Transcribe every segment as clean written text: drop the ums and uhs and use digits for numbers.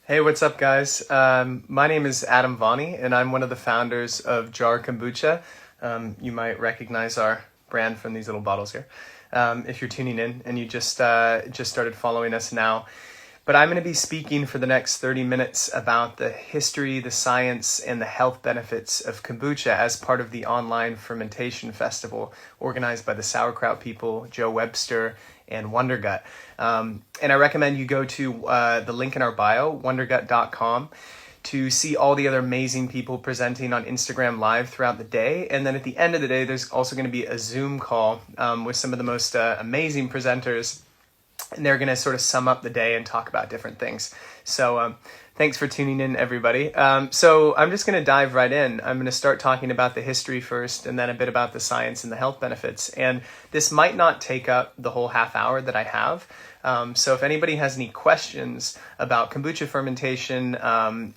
Hey, what's up, guys? My name is Adam Vani, and I'm one of the founders of Jar Kombucha. You might recognize our brand from these little bottles here, if you're tuning in and you just started following us now. But I'm going to be speaking for the next 30 minutes about the history, the science, and the health benefits of kombucha as part of the Online Fermentation Festival organized by the Sauerkraut people, Joe Webster, and Wondergut. And I recommend you go to the link in our bio, wondergut.com, to see all the other amazing people presenting on Instagram Live throughout the day. And then at the end of the day, there's also going to be a Zoom call with some of the most amazing presenters. And they're going to sort of sum up the day and talk about different things. So thanks for tuning in, everybody. So I'm just going to dive right in. I'm going to start talking about the history first and then a bit about the science and the health benefits. And this might not take up the whole half hour that I have. So if anybody has any questions about kombucha fermentation,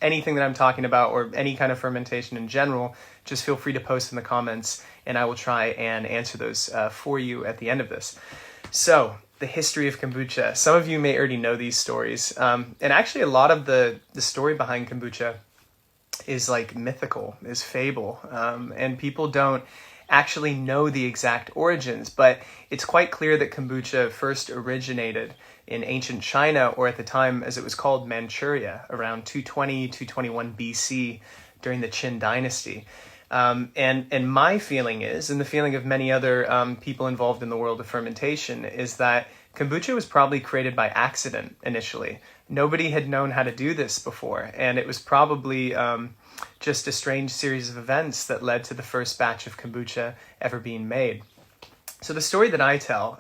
anything that I'm talking about, or any kind of fermentation in general, just feel free to post in the comments and I will try and answer those for you at the end of this. So the history of kombucha. Some of you may already know these stories. And actually a lot of the story behind kombucha is like mythical, is fable. And people don't actually know the exact origins, but it's quite clear that kombucha first originated in ancient China, or at the time as it was called, Manchuria, around 220, 221 BC during the Qin dynasty. And my feeling is, and the feeling of many other people involved in the world of fermentation, is that kombucha was probably created by accident initially. Nobody had known how to do this before, and it was probably just a strange series of events that led to the first batch of kombucha ever being made. So the story that I tell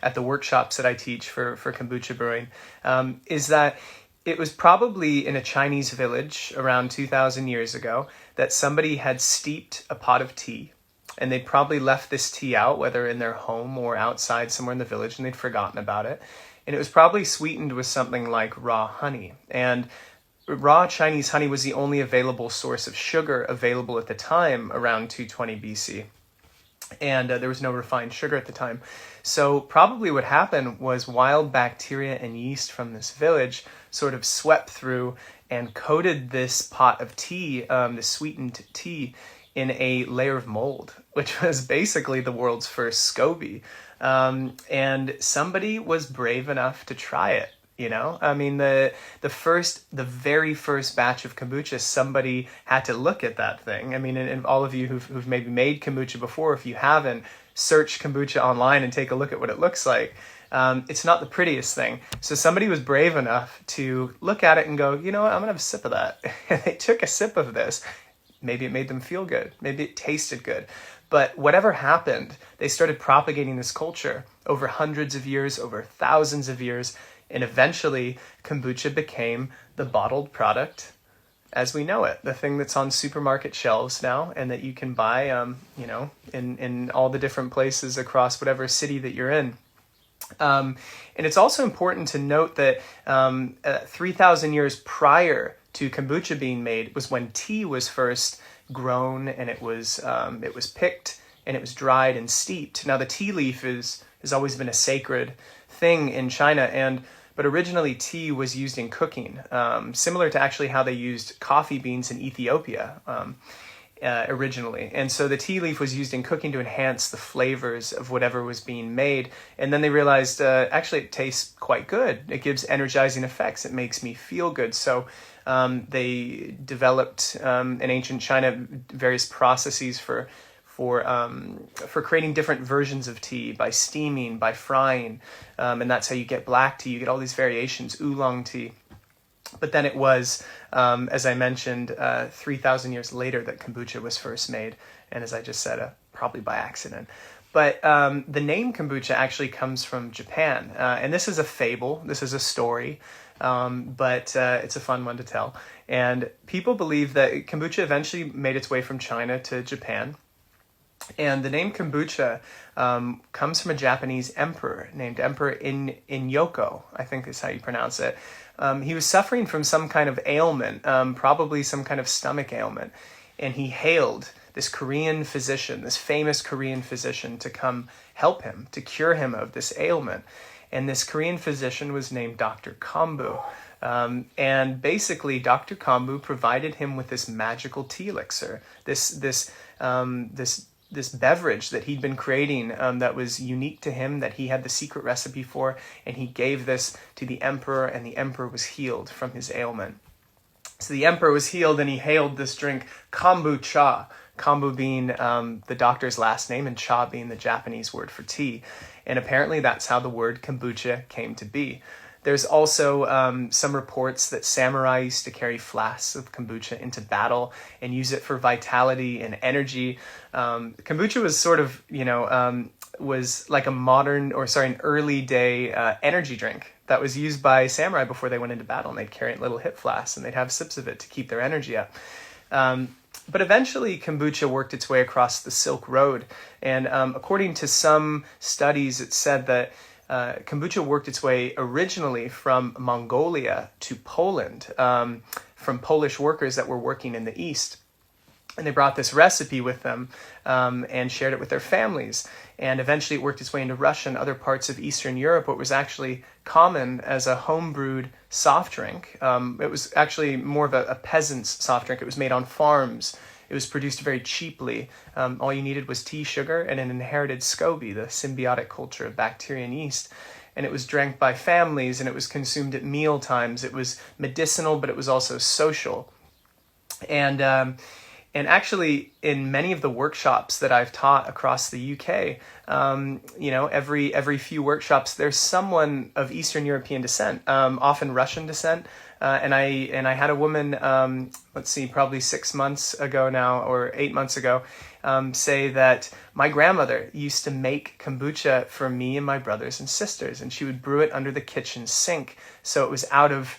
at the workshops that I teach for kombucha brewing is that it was probably in a Chinese village around 2,000 years ago that somebody had steeped a pot of tea, and they'd probably left this tea out, whether in their home or outside somewhere in the village, and they'd forgotten about it. And it was probably sweetened with something like raw honey. And raw Chinese honey was the only available source of sugar available at the time around 220 BC. And there was no refined sugar at the time. So probably what happened was wild bacteria and yeast from this village sort of swept through and coated this pot of tea, the sweetened tea, in a layer of mold, which was basically the world's first SCOBY. And somebody was brave enough to try it. You know, I mean, the very first batch of kombucha, somebody had to look at that thing. I mean, and all of you who've maybe made kombucha before, if you haven't, search kombucha online and take a look at what it looks like. It's not the prettiest thing. So somebody was brave enough to look at it and go, you know what, I'm gonna have a sip of that. And they took a sip of this. Maybe it made them feel good. Maybe it tasted good. But whatever happened, they started propagating this culture over hundreds of years, over thousands of years. And eventually, kombucha became the bottled product as we know it, the thing that's on supermarket shelves now and that you can buy, in all the different places across whatever city that you're in. And it's also important to note that 3,000 years prior to kombucha being made was when tea was first grown, and it was picked and it was dried and steeped. Now, the tea leaf has always been a sacred thing in China, but originally tea was used in cooking, similar to actually how they used coffee beans in Ethiopia originally. And so the tea leaf was used in cooking to enhance the flavors of whatever was being made. And then they realized, actually, it tastes quite good. It gives energizing effects. It makes me feel good. So they developed in ancient China various processes for creating different versions of tea by steaming, by frying, and that's how you get black tea. You get all these variations, oolong tea. But then it was, as I mentioned, 3,000 years later that kombucha was first made, and as I just said, probably by accident. But the name kombucha actually comes from Japan, and this is a fable, this is a story, but it's a fun one to tell. And people believe that kombucha eventually made its way from China to Japan. And the name kombucha comes from a Japanese emperor named Emperor Inyoko, I think is how you pronounce it. He was suffering from some kind of ailment, probably some kind of stomach ailment. And he hailed this Korean physician, this famous Korean physician, to come help him, to cure him of this ailment. And this Korean physician was named Dr. Kambu. And basically, Dr. Kambu provided him with this magical tea elixir, this beverage that he'd been creating that was unique to him, that he had the secret recipe for, and he gave this to the emperor, and the emperor was healed from his ailment. So the emperor was healed, and he hailed this drink kombucha, kombu being the doctor's last name and cha being the Japanese word for tea. And apparently that's how the word kombucha came to be. There's also some reports that samurai used to carry flasks of kombucha into battle and use it for vitality and energy. Kombucha was sort of, was like an early day energy drink that was used by samurai before they went into battle. And they'd carry it in little hip flasks and they'd have sips of it to keep their energy up. But eventually kombucha worked its way across the Silk Road. And according to some studies, it said that kombucha worked its way originally from Mongolia to Poland, from Polish workers that were working in the East. And they brought this recipe with them and shared it with their families. And eventually it worked its way into Russia and other parts of Eastern Europe. It was actually common as a home-brewed soft drink. It was actually more of a peasant's soft drink. It was made on farms. It was produced very cheaply. All you needed was tea, sugar, and an inherited SCOBY, the symbiotic culture of bacteria and yeast. And it was drank by families, and it was consumed at meal times. It was medicinal, but it was also social. And actually, in many of the workshops that I've taught across the UK, every few workshops, there's someone of Eastern European descent, often Russian descent. And I had a woman, probably 6 months ago now, or 8 months ago, say that my grandmother used to make kombucha for me and my brothers and sisters, and she would brew it under the kitchen sink, so it was out of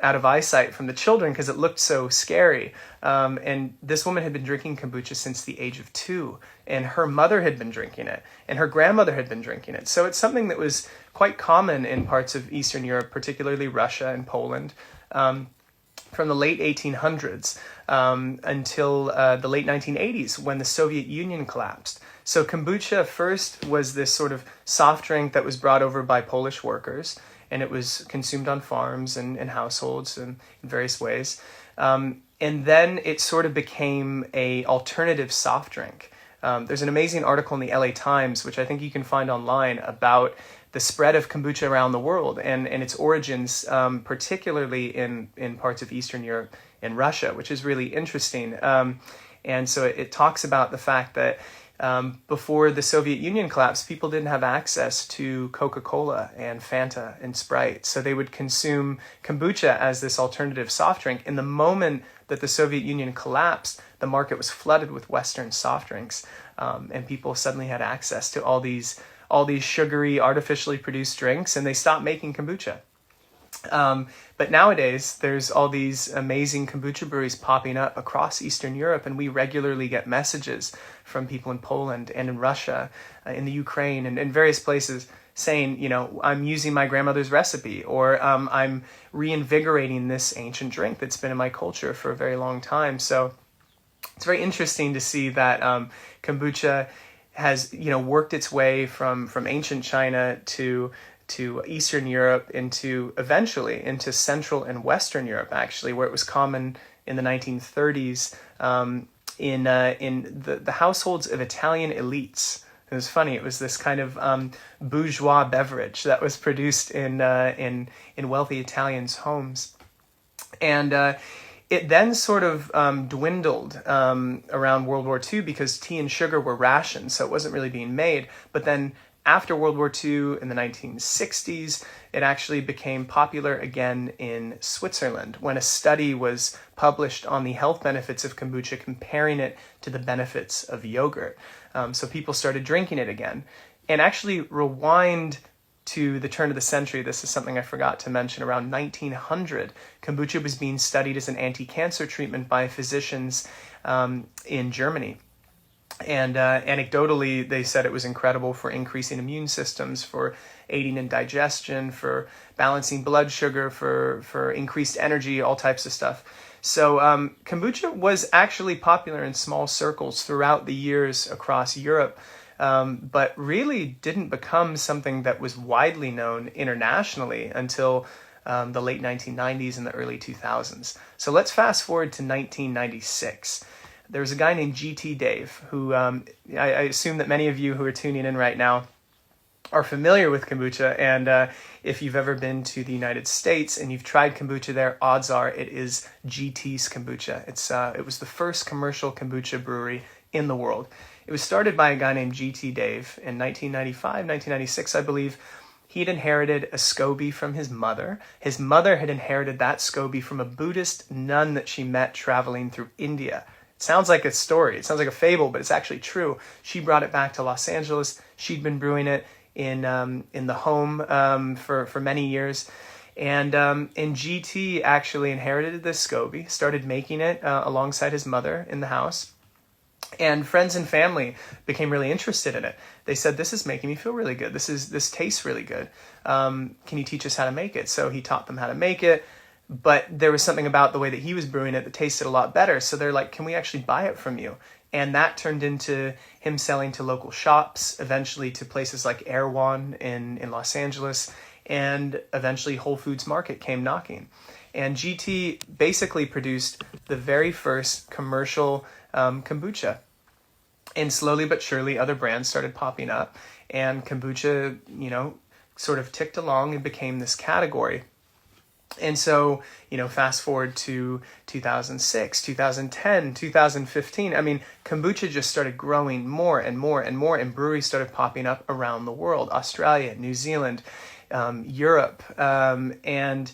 eyesight from the children because it looked so scary. And this woman had been drinking kombucha since the age of 2, and her mother had been drinking it, and her grandmother had been drinking it. So it's something that was quite common in parts of Eastern Europe, particularly Russia and Poland, from the late 1800s until the late 1980s when the Soviet Union collapsed. So kombucha first was this sort of soft drink that was brought over by Polish workers, and it was consumed on farms and households and in various ways. And then it sort of became a alternative soft drink. There's an amazing article in the LA Times, which I think you can find online, about the spread of kombucha around the world and its origins, particularly in parts of Eastern Europe and Russia, which is really interesting. And so it talks about the fact that before the Soviet Union collapsed, people didn't have access to Coca-Cola and Fanta and Sprite. So they would consume kombucha as this alternative soft drink. In the moment that the Soviet Union collapsed, the market was flooded with Western soft drinks. And people suddenly had access to all these sugary, artificially produced drinks, and they stopped making kombucha. But nowadays, there's all these amazing kombucha breweries popping up across Eastern Europe, and we regularly get messages from people in Poland and in Russia, in the Ukraine, and in various places saying, I'm using my grandmother's recipe, or I'm reinvigorating this ancient drink that's been in my culture for a very long time. So it's very interesting to see that kombucha has, worked its way from ancient China to Eastern Europe, eventually into Central and Western Europe, actually, where it was common in the 1930s in the households of Italian elites. It was funny. It was this kind of bourgeois beverage that was produced in wealthy Italians' homes, and it then sort of dwindled around World War II because tea and sugar were rationed, so it wasn't really being made. But then after World War II, in the 1960s, it actually became popular again in Switzerland when a study was published on the health benefits of kombucha, comparing it to the benefits of yogurt. So people started drinking it again. And actually, rewind to the turn of the century, this is something I forgot to mention, around 1900, kombucha was being studied as an anti-cancer treatment by physicians in Germany. And anecdotally, they said it was incredible for increasing immune systems, for aiding in digestion, for balancing blood sugar, for increased energy, all types of stuff. So kombucha was actually popular in small circles throughout the years across Europe. but really didn't become something that was widely known internationally until the late 1990s and the early 2000s. So let's fast forward to 1996. There was a guy named GT Dave who I assume that many of you who are tuning in right now are familiar with kombucha, and if you've ever been to the United States and you've tried kombucha there, odds are it is GT's kombucha. It was the first commercial kombucha brewery in the world. It was started by a guy named GT Dave in 1995, 1996, I believe. He'd inherited a SCOBY from his mother. His mother had inherited that SCOBY from a Buddhist nun that she met traveling through India. It sounds like a story. It sounds like a fable, but it's actually true. She brought it back to Los Angeles. She'd been brewing it in the home for many years. And GT actually inherited this SCOBY, started making it alongside his mother in the house. And friends and family became really interested in it. They said, "This is making me feel really good. This tastes really good. Can you teach us how to make it?" So he taught them how to make it. But there was something about the way that he was brewing it that tasted a lot better. So they're like, "Can we actually buy it from you?" And that turned into him selling to local shops, eventually to places like Erewhon in Los Angeles, and eventually Whole Foods Market came knocking. And GT basically produced the very first commercial kombucha. And slowly but surely other brands started popping up, and kombucha, sort of ticked along and became this category. And so, fast forward to 2006, 2010, 2015, kombucha just started growing more and more and more, and breweries started popping up around the world, Australia, New Zealand, Europe, and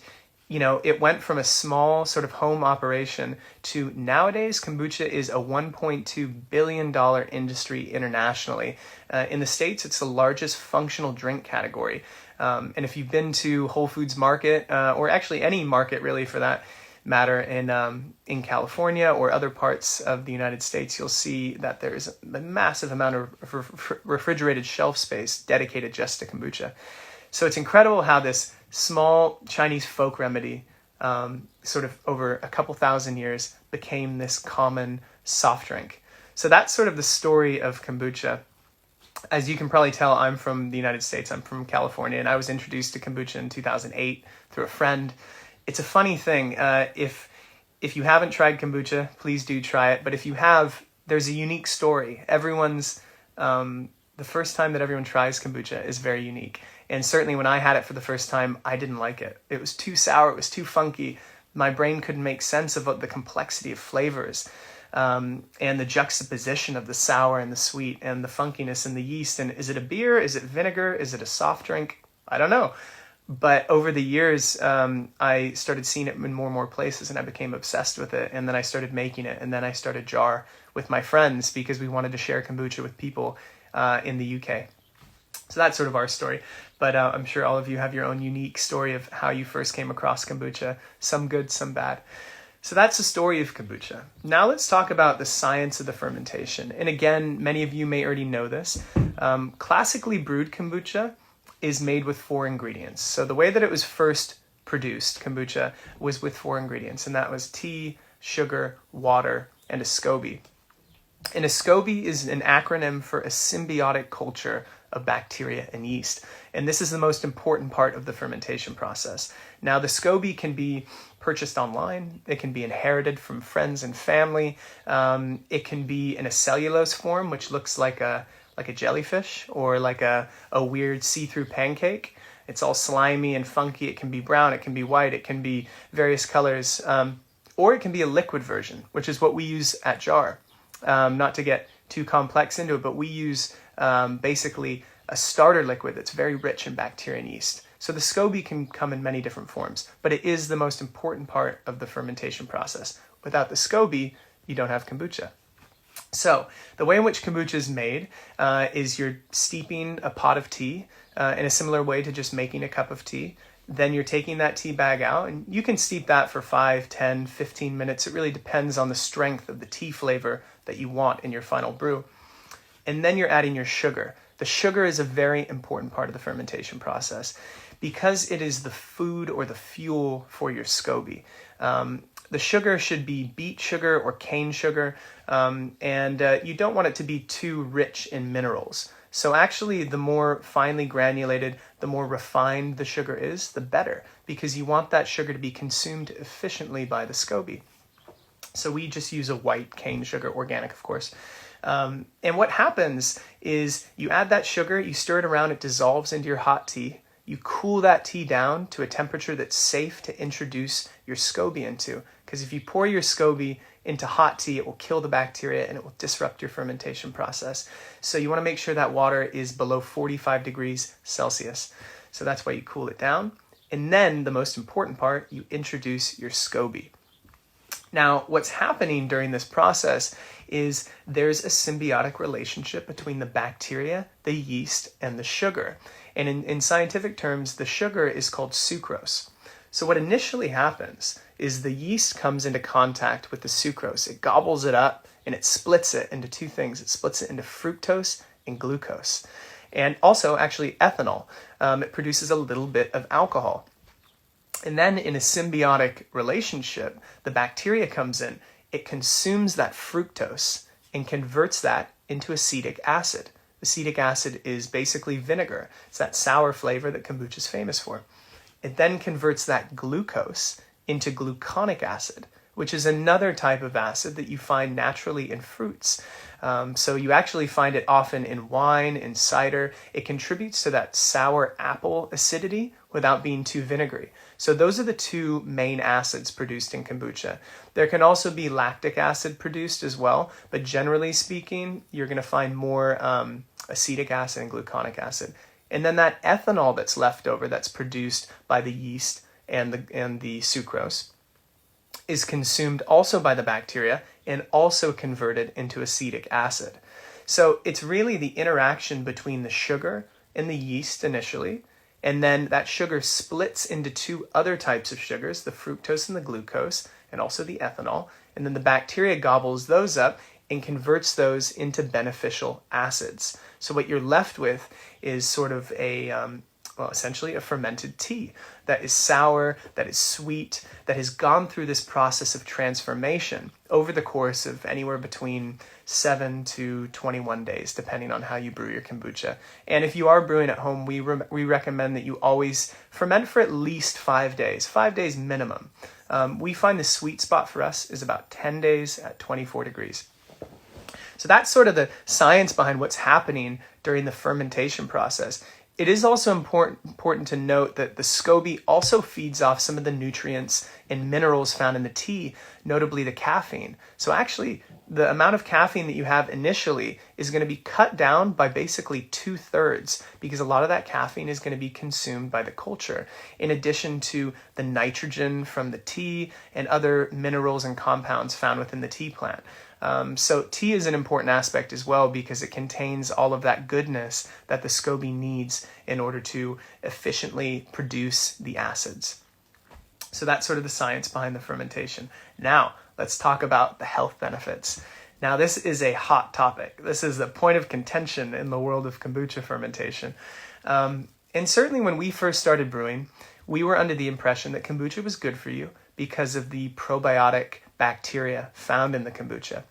it went from a small sort of home operation to nowadays kombucha is a $1.2 billion industry internationally. In the States, it's the largest functional drink category. And if you've been to Whole Foods Market, or actually any market really for that matter in California or other parts of the United States, you'll see that there's a massive amount of refrigerated shelf space dedicated just to kombucha. So it's incredible how this small Chinese folk remedy, sort of over a couple thousand years, became this common soft drink. So that's sort of the story of kombucha. As you can probably tell, I'm from the United States. I'm from California, and I was introduced to kombucha in 2008 through a friend. It's a funny thing. If you haven't tried kombucha, please do try it. But if you have, there's a unique story. The first time that everyone tries kombucha is very unique. And certainly when I had it for the first time, I didn't like it. It was too sour. It was too funky. My brain couldn't make sense of the complexity of flavors. And the juxtaposition of the sour and the sweet and the funkiness and the yeast. And is it a beer? Is it vinegar? Is it a soft drink? I don't know. But over the years, I started seeing it in more and more places, and I became obsessed with it. And then I started making it. And then I started Jar with my friends because we wanted to share kombucha with people in the UK. So that's sort of our story. But I'm sure all of you have your own unique story of how you first came across kombucha. Some good, some bad. So that's the story of kombucha. Now let's talk about the science of the fermentation. And again, many of you may already know this. Classically brewed kombucha is made with 4 ingredients. So the way that it was first produced, kombucha, was with 4 ingredients. And that was tea, sugar, water, and a SCOBY. And a SCOBY is an acronym for a symbiotic culture of bacteria and yeast. And this is the most important part of the fermentation process. Now, the SCOBY can be purchased online. It can be inherited from friends and family. It can be in a cellulose form, which looks like a jellyfish or like a weird see-through pancake. It's all slimy and funky. It can be brown. It can be white. It can be various colors. Or it can be a liquid version, which is what we use at Jar. Not to get too complex into it, but we use basically a starter liquid that's very rich in bacteria and yeast. So the SCOBY can come in many different forms, but it is the most important part of the fermentation process. Without the SCOBY, you don't have kombucha. So the way in which kombucha is made is you're steeping a pot of tea in a similar way to just making a cup of tea. Then you're taking that tea bag out, and you can steep that for 5, 10, 15 minutes. It really depends on the strength of the tea flavor that you want in your final brew. And then you're adding your sugar. The sugar is a very important part of the fermentation process because it is the food or the fuel for your SCOBY. The sugar should be beet sugar or cane sugar, and you don't want it to be too rich in minerals. So actually, the more finely granulated, the more refined the sugar is, the better, because you want that sugar to be consumed efficiently by the SCOBY. So we just use a white cane sugar, organic, of course. And what happens is you add that sugar, you stir it around, it dissolves into your hot tea. You cool that tea down to a temperature that's safe to introduce your SCOBY into. Because if you pour your SCOBY into hot tea, it will kill the bacteria and it will disrupt your fermentation process. So you want to make sure that water is below 45 degrees Celsius. So that's why you cool it down. And then the most important part, you introduce your SCOBY. Now, what's happening during this process is there's a symbiotic relationship between the bacteria, the yeast, and the sugar. And in scientific terms, the sugar is called sucrose. So what initially happens is the yeast comes into contact with the sucrose. It gobbles it up and it splits it into two things. It splits it into fructose and glucose. And also, actually, ethanol. It produces a little bit of alcohol. And then in a symbiotic relationship, the bacteria comes in, it consumes that fructose and converts that into acetic acid. Acetic acid is basically vinegar. It's that sour flavor that kombucha is famous for. It then converts that glucose into gluconic acid, which is another type of acid that you find naturally in fruits. So you actually find it often in wine, in cider. It contributes to that sour apple acidity without being too vinegary. So those are the two main acids produced in kombucha. There can also be lactic acid produced as well, but generally speaking, you're going to find more acetic acid and gluconic acid. And then that ethanol that's left over, that's produced by the yeast and the sucrose, is consumed also by the bacteria and also converted into acetic acid. So it's really the interaction between the sugar and the yeast initially, and then that sugar splits into two other types of sugars, the fructose and the glucose, and also the ethanol, and then the bacteria gobbles those up and converts those into beneficial acids. So what you're left with is sort of essentially a fermented tea that is sour, that is sweet, that has gone through this process of transformation over the course of anywhere between 7 to 21 days, depending on how you brew your kombucha. And if you are brewing at home, we recommend that you always ferment for at least 5 days minimum. We find the sweet spot for us is about 10 days at 24 degrees. So that's sort of the science behind what's happening during the fermentation process. It is also important to note that the SCOBY also feeds off some of the nutrients and minerals found in the tea, notably the caffeine. So actually, the amount of caffeine that you have initially is going to be cut down by basically 2/3, because a lot of that caffeine is going to be consumed by the culture, in addition to the nitrogen from the tea and other minerals and compounds found within the tea plant. So tea is an important aspect as well, because it contains all of that goodness that the SCOBY needs in order to efficiently produce the acids. So that's sort of the science behind the fermentation. Now, let's talk about the health benefits. Now, this is a hot topic. This is a point of contention in the world of kombucha fermentation. And certainly when we first started brewing, we were under the impression that kombucha was good for you because of the probiotic bacteria found in the kombucha.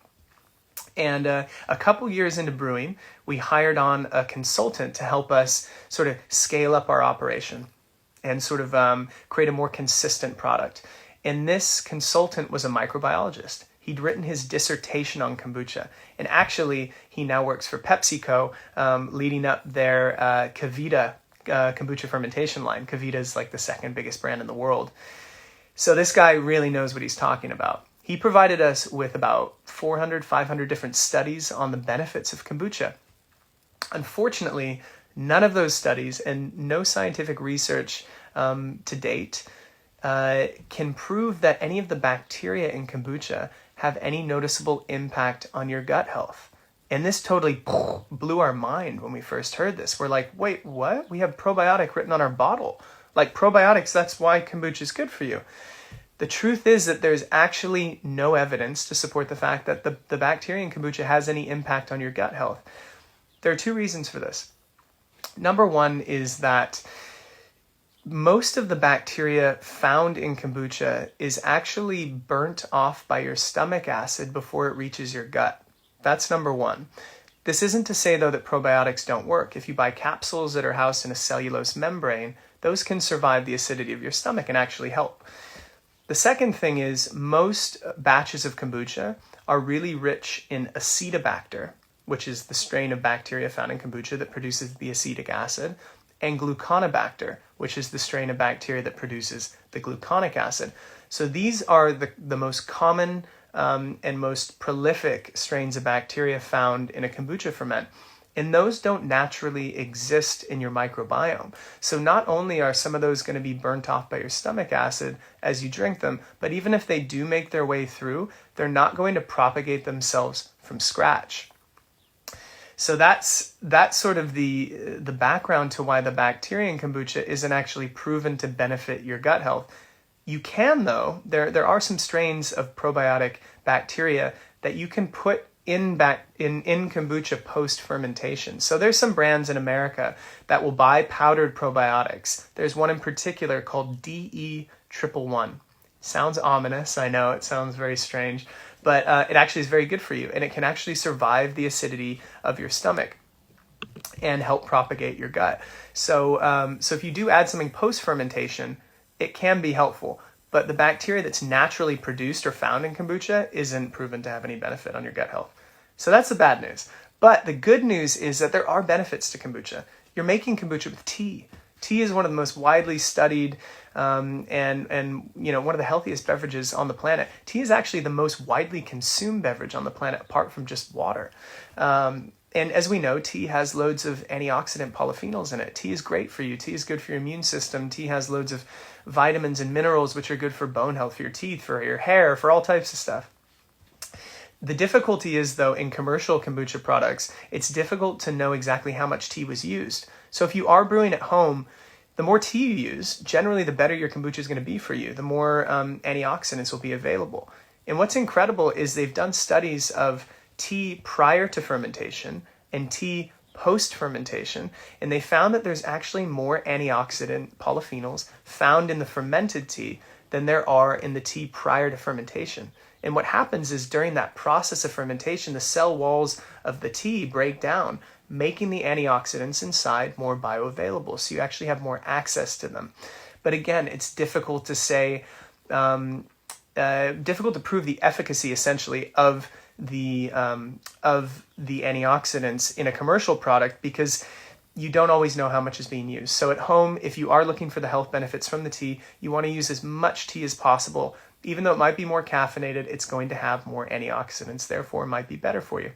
And a couple years into brewing, we hired on a consultant to help us sort of scale up our operation and sort of create a more consistent product. And this consultant was a microbiologist. He'd written his dissertation on kombucha. And actually, he now works for PepsiCo, leading up their KeVita kombucha fermentation line. KeVita is like the second biggest brand in the world. So this guy really knows what he's talking about. He provided us with about 400, 500 different studies on the benefits of kombucha. Unfortunately, none of those studies and no scientific research to date can prove that any of the bacteria in kombucha have any noticeable impact on your gut health. And this totally blew our mind when we first heard this. We're like, wait, what? We have probiotic written on our bottle. Like probiotics, that's why kombucha is good for you. The truth is that there's actually no evidence to support the fact that the bacteria in kombucha has any impact on your gut health. There are two reasons for this. Number one is that most of the bacteria found in kombucha is actually burnt off by your stomach acid before it reaches your gut. That's number one. This isn't to say, though, that probiotics don't work. If you buy capsules that are housed in a cellulose membrane, those can survive the acidity of your stomach and actually help. The second thing is most batches of kombucha are really rich in Acetobacter, which is the strain of bacteria found in kombucha that produces the acetic acid, and Gluconobacter, which is the strain of bacteria that produces the gluconic acid. So these are the most common and most prolific strains of bacteria found in a kombucha ferment. And those don't naturally exist in your microbiome. So not only are some of those going to be burnt off by your stomach acid as you drink them, but even if they do make their way through, they're not going to propagate themselves from scratch. So that's sort of the background to why the bacteria in kombucha isn't actually proven to benefit your gut health. You can, though, there are some strains of probiotic bacteria that you can put in kombucha post-fermentation. So there's some brands in America that will buy powdered probiotics. There's one in particular called DE111. Sounds ominous, I know, it sounds very strange, but it actually is very good for you, and it can actually survive the acidity of your stomach and help propagate your gut. So if you do add something post-fermentation, it can be helpful. But the bacteria that's naturally produced or found in kombucha isn't proven to have any benefit on your gut health. So that's the bad news. But the good news is that there are benefits to kombucha. You're making kombucha with tea. Tea is one of the most widely studied and one of the healthiest beverages on the planet. Tea is actually the most widely consumed beverage on the planet, apart from just water. And as we know, tea has loads of antioxidant polyphenols in it. Tea is great for you. Tea is good for your immune system. Tea has loads of vitamins and minerals, which are good for bone health, for your teeth, for your hair, for all types of stuff. The difficulty is, though, in commercial kombucha products, it's difficult to know exactly how much tea was used. So if you are brewing at home, the more tea you use, generally the better your kombucha is going to be for you, the more antioxidants will be available. And what's incredible is they've done studies of tea prior to fermentation and tea post-fermentation, and they found that there's actually more antioxidant polyphenols found in the fermented tea than there are in the tea prior to fermentation. And what happens is during that process of fermentation, the cell walls of the tea break down, making the antioxidants inside more bioavailable, so you actually have more access to them. But again, it's difficult to say, difficult to prove the efficacy, essentially, of the antioxidants in a commercial product because you don't always know how much is being used. So at home, if you are looking for the health benefits from the tea, you want to use as much tea as possible. Even though it might be more caffeinated, it's going to have more antioxidants, therefore it might be better for you.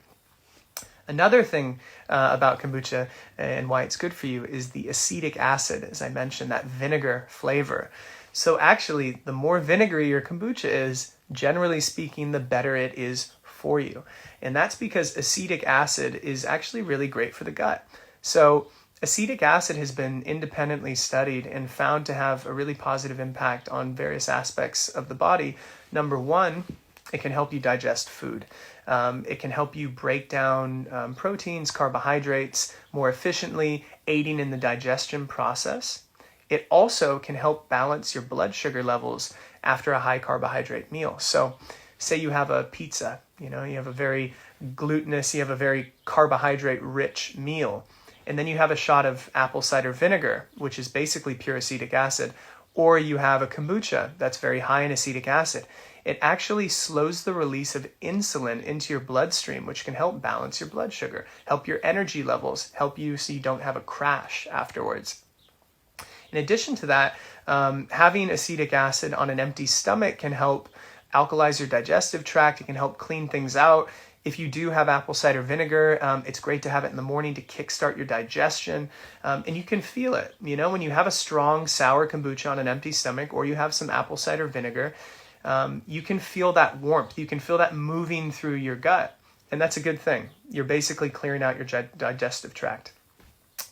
Another thing about kombucha and why it's good for you is the acetic acid, as I mentioned, that vinegar flavor. So actually, the more vinegary your kombucha is, generally speaking, the better it is for you. And that's because acetic acid is actually really great for the gut. So acetic acid has been independently studied and found to have a really positive impact on various aspects of the body. Number one, it can help you digest food. It can help you break down proteins, carbohydrates more efficiently, aiding in the digestion process. It also can help balance your blood sugar levels after a high carbohydrate meal. So say you have a pizza, you have a very glutinous, you have a very carbohydrate rich meal, and then you have a shot of apple cider vinegar, which is basically pure acetic acid, or you have a kombucha that's very high in acetic acid. It actually slows the release of insulin into your bloodstream, which can help balance your blood sugar, help your energy levels, help you so you don't have a crash afterwards. In addition to that, having acetic acid on an empty stomach can help alkalize your digestive tract. It can help clean things out. If you do have apple cider vinegar, it's great to have it in the morning to kickstart your digestion. And you can feel it. When you have a strong sour kombucha on an empty stomach, or you have some apple cider vinegar, you can feel that warmth. You can feel that moving through your gut. And that's a good thing. You're basically clearing out your digestive tract.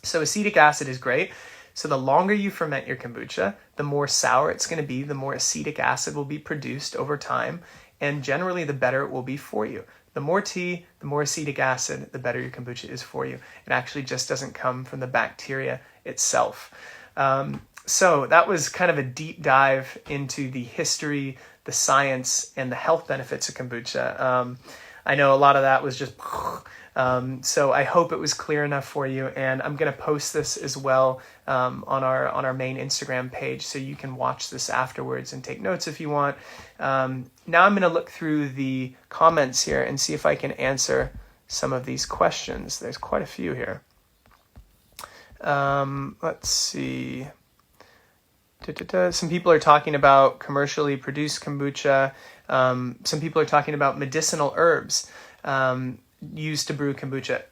So acetic acid is great. So the longer you ferment your kombucha, the more sour it's going to be, the more acetic acid will be produced over time, and generally the better it will be for you. The more tea, the more acetic acid, the better your kombucha is for you. It actually just doesn't come from the bacteria itself. So that was kind of a deep dive into the history, the science, and the health benefits of kombucha. I know a lot of that was just, so I hope it was clear enough for you. And I'm going to post this as well on our main Instagram page, so you can watch this afterwards and take notes if you want. Now I'm going to look through the comments here and see if I can answer some of these questions. There's quite a few here. Let's see. Some people are talking about commercially produced kombucha. Some people are talking about medicinal herbs used to brew kombucha.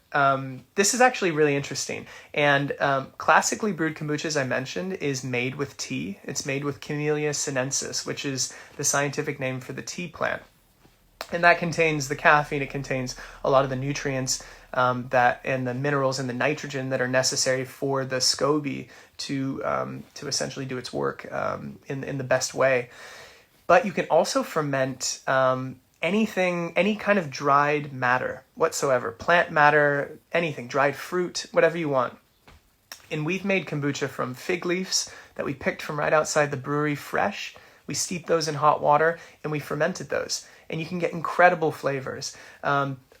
This is actually really interesting. And classically brewed kombucha, as I mentioned, is made with tea. It's made with Camellia sinensis, which is the scientific name for the tea plant. And that contains the caffeine. It contains a lot of the nutrients that and the minerals and the nitrogen that are necessary for the SCOBY to essentially do its work in the best way. But you can also ferment anything, any kind of dried matter whatsoever, plant matter, anything, dried fruit, whatever you want. And we've made kombucha from fig leaves that we picked from right outside the brewery fresh. We steeped those in hot water and we fermented those. And you can get incredible flavors.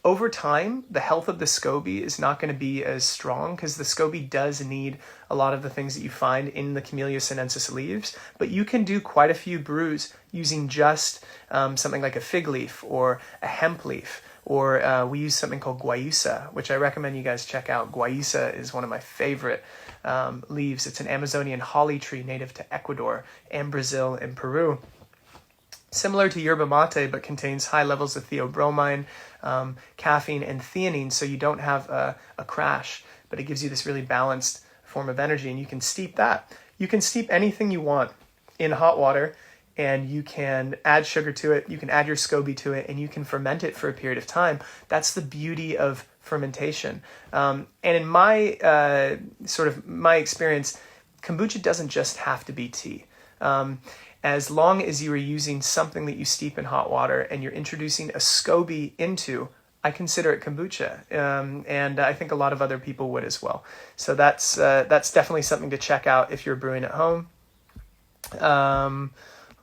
Over time, the health of the SCOBY is not going to be as strong because the SCOBY does need a lot of the things that you find in the Camellia sinensis leaves. But you can do quite a few brews using just something like a fig leaf or a hemp leaf. Or we use something called guayusa, which I recommend you guys check out. Guayusa is one of my favorite leaves. It's an Amazonian holly tree native to Ecuador and Brazil and Peru. Similar to yerba mate, but contains high levels of theobromine, caffeine, and theanine, so you don't have a crash, but it gives you this really balanced form of energy, and you can steep that. You can steep anything you want in hot water, and you can add sugar to it, you can add your SCOBY to it, and you can ferment it for a period of time. That's the beauty of fermentation. And in my my experience, kombucha doesn't just have to be tea. As long as you are using something that you steep in hot water and you're introducing a SCOBY into, I consider it kombucha, and I think a lot of other people would as well. So that's definitely something to check out if you're brewing at home.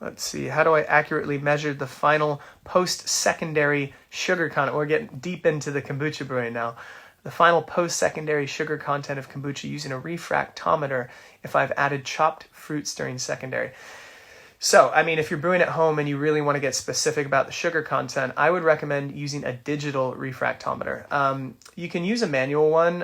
Let's see, how do I accurately measure the final post-secondary sugar content? We're getting deep into the kombucha brewing now. The final post-secondary sugar content of kombucha using a refractometer if I've added chopped fruits during secondary. So, I mean, if you're brewing at home and you really want to get specific about the sugar content, I would recommend using a digital refractometer. You can use a manual one,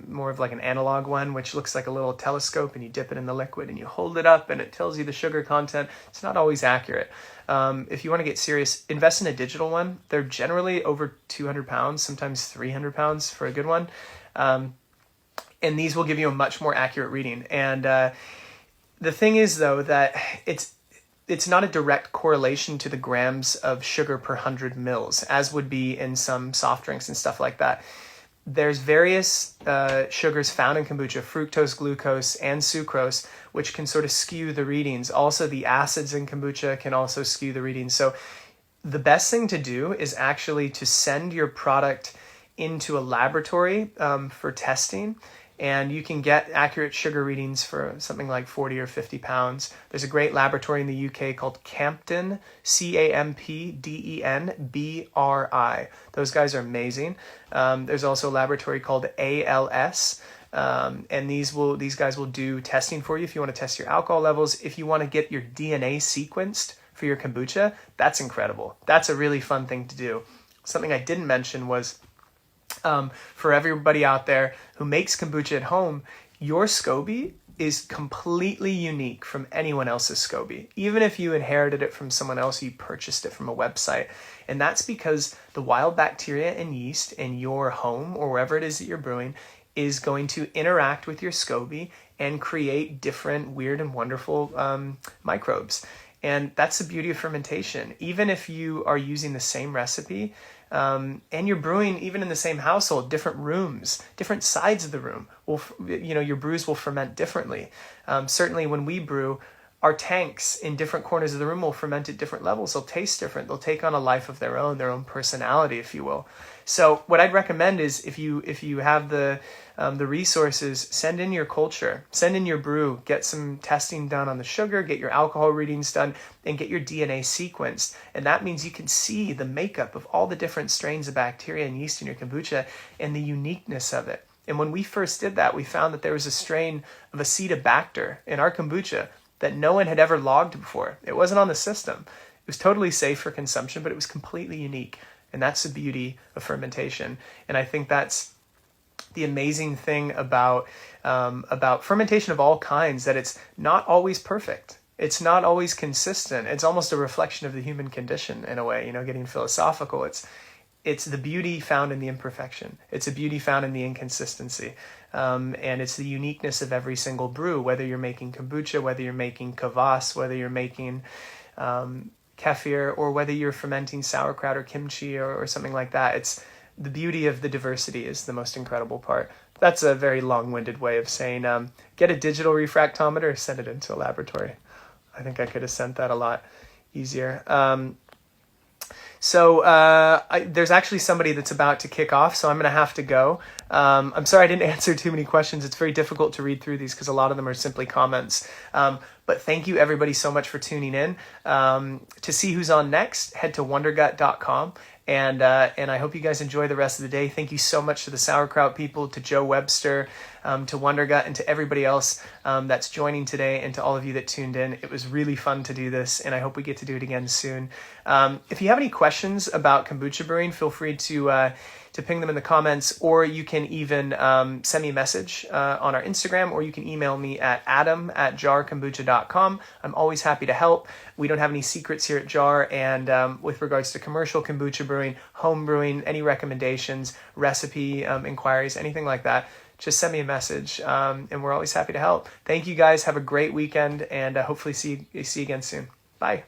more of like an analog one, which looks like a little telescope, and you dip it in the liquid and you hold it up and it tells you the sugar content. It's not always accurate. If you want to get serious, invest in a digital one. They're generally over 200 pounds, sometimes 300 pounds for a good one. And these will give you a much more accurate reading. And the thing is, though, that it's not a direct correlation to the grams of sugar per 100 mils, as would be in some soft drinks and stuff like that. There's various sugars found in kombucha, fructose, glucose, and sucrose, which can sort of skew the readings. Also, the acids in kombucha can also skew the readings. So the best thing to do is actually to send your product into a laboratory for testing. And you can get accurate sugar readings for something like 40 or 50 pounds. There's a great laboratory in the UK called Campden, CAMPDENBRI. Those guys are amazing. There's also a laboratory called ALS, and these guys will do testing for you if you want to test your alcohol levels. If you want to get your DNA sequenced for your kombucha, that's incredible. That's a really fun thing to do. Something I didn't mention was, for everybody out there who makes kombucha at home, your SCOBY is completely unique from anyone else's SCOBY. Even if you inherited it from someone else, you purchased it from a website. And that's because the wild bacteria and yeast in your home or wherever it is that you're brewing is going to interact with your SCOBY and create different weird and wonderful microbes. And that's the beauty of fermentation. Even if you are using the same recipe, and you're brewing even in the same household, different rooms, different sides of the room, your brews will ferment differently. Certainly when we brew, our tanks in different corners of the room will ferment at different levels. They'll taste different. They'll take on a life of their own personality, if you will. So what I'd recommend is if you have the resources, send in your culture, send in your brew, get some testing done on the sugar, get your alcohol readings done, and get your DNA sequenced. And that means you can see the makeup of all the different strains of bacteria and yeast in your kombucha and the uniqueness of it. And when we first did that, we found that there was a strain of Acetobacter in our kombucha that no one had ever logged before. It wasn't on the system. It was totally safe for consumption, but it was completely unique. And that's the beauty of fermentation. And I think that's the amazing thing about fermentation of all kinds, that it's not always perfect. It's not always consistent. It's almost a reflection of the human condition in a way, getting philosophical. It's the beauty found in the imperfection. It's a beauty found in the inconsistency. And it's the uniqueness of every single brew, whether you're making kombucha, whether you're making kvass, whether you're making kefir, or whether you're fermenting sauerkraut or kimchi or something like that. It's the beauty of the diversity is the most incredible part. That's a very long-winded way of saying get a digital refractometer, send it into a laboratory. I think I could have sent that a lot easier. There's actually somebody that's about to kick off, so I'm going to have to go. I'm sorry I didn't answer too many questions. It's very difficult to read through these because a lot of them are simply comments. But thank you everybody so much for tuning in. To see who's on next, head to wondergut.com. And I hope you guys enjoy the rest of the day. Thank you so much to the sauerkraut people, to Joe Webster, to Wondergut, and to everybody else that's joining today, and to all of you that tuned in. It was really fun to do this, and I hope we get to do it again soon. If you have any questions about kombucha brewing, feel free to ping them in the comments, or you can even send me a message on our Instagram, or you can email me at adam@jarkombucha.com. I'm always happy to help. We don't have any secrets here at Jar, and with regards to commercial kombucha brewing, home brewing, any recommendations, recipe inquiries, anything like that, just send me a message, and we're always happy to help. Thank you guys. Have a great weekend, and hopefully see you again soon. Bye.